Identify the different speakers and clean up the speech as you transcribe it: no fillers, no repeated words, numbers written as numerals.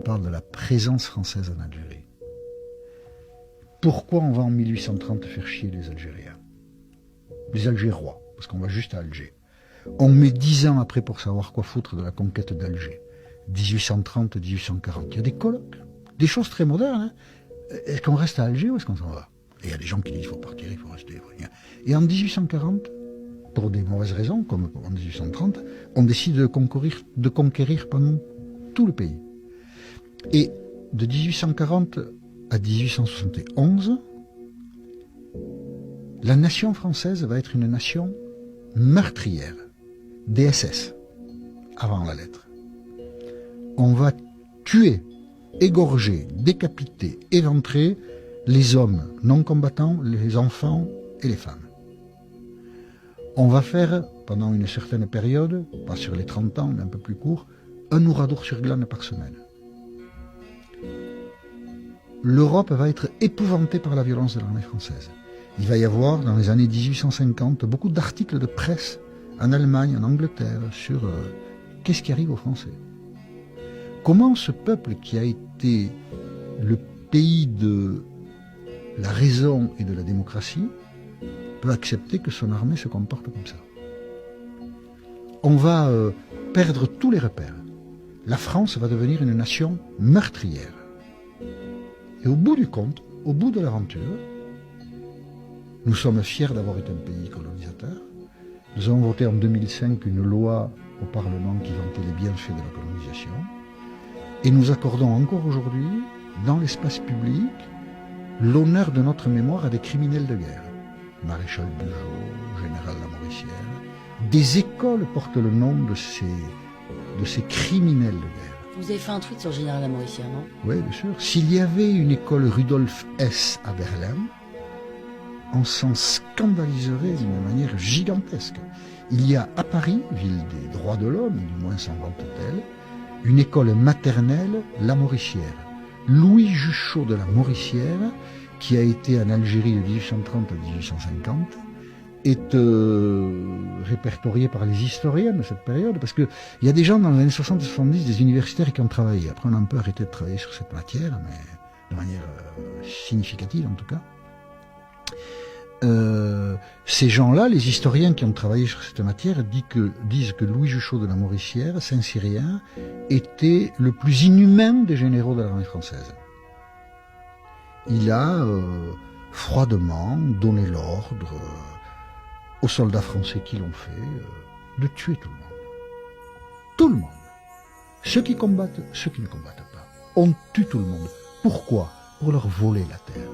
Speaker 1: parle de la présence française en Algérie. Pourquoi on va en 1830 faire chier les Algériens? Les Algérois, parce qu'on va juste à Alger. On met 10 ans après pour savoir quoi foutre de la conquête d'Alger. 1830-1840. Il y a des colloques, des choses très modernes. Hein. Est-ce qu'on reste à Alger ou est-ce qu'on s'en va? Et il y a des gens qui disent il faut partir, il faut rester. Et en 1840, pour des mauvaises raisons, comme en 1830, on décide de conquérir pendant tout le pays. Et de 1840 à 1871, la nation française va être une nation meurtrière, des SS, avant la lettre. On va tuer, égorger, décapiter, éventrer les hommes non combattants, les enfants et les femmes. On va faire, pendant une certaine période, pas sur les 30 ans, mais un peu plus court, un ouradour sur glane par semaine. L'Europe va être épouvantée par la violence de l'armée française. Il va y avoir, dans les années 1850, beaucoup d'articles de presse en Allemagne, en Angleterre, sur qu'est-ce qui arrive aux Français. Comment ce peuple qui a été le pays de la raison et de la démocratie peut accepter que son armée se comporte comme ça? On va perdre tous les repères. La France va devenir une nation meurtrière. Et au bout du compte, au bout de l'aventure, nous sommes fiers d'avoir été un pays colonisateur. Nous avons voté en 2005 une loi au Parlement qui vantait les bienfaits de la colonisation. Et nous accordons encore aujourd'hui, dans l'espace public, l'honneur de notre mémoire à des criminels de guerre. Maréchal Bugeaud, général Lamoricière. Des écoles portent le nom de ces criminels de guerre.
Speaker 2: Vous avez fait un tweet sur le général Lamoricière, non?
Speaker 1: Oui, bien sûr. S'il y avait une école Rudolf Hess à Berlin, on s'en scandaliserait d'une manière gigantesque. Il y a à Paris, ville des droits de l'homme, du moins s'en vante-t-elle, une école maternelle Lamoricière. Louis Juchot de la Moricière, qui a été en Algérie de 1830 à 1850, est répertorié par les historiens de cette période, parce qu'il y a des gens dans les années 60 et 70, des universitaires qui ont travaillé. Après, on a un peu arrêté de travailler sur cette matière, mais de manière significative en tout cas. Ces gens-là, les historiens qui ont travaillé sur cette matière, disent que Louis Juchot de la Moricière, Saint-Cyrien, était le plus inhumain des généraux de l'armée française. Il a froidement donné l'ordre aux soldats français qui l'ont fait de tuer tout le monde. Tout le monde. Ceux qui combattent, ceux qui ne combattent pas. On tue tout le monde. Pourquoi? Pour leur voler la terre.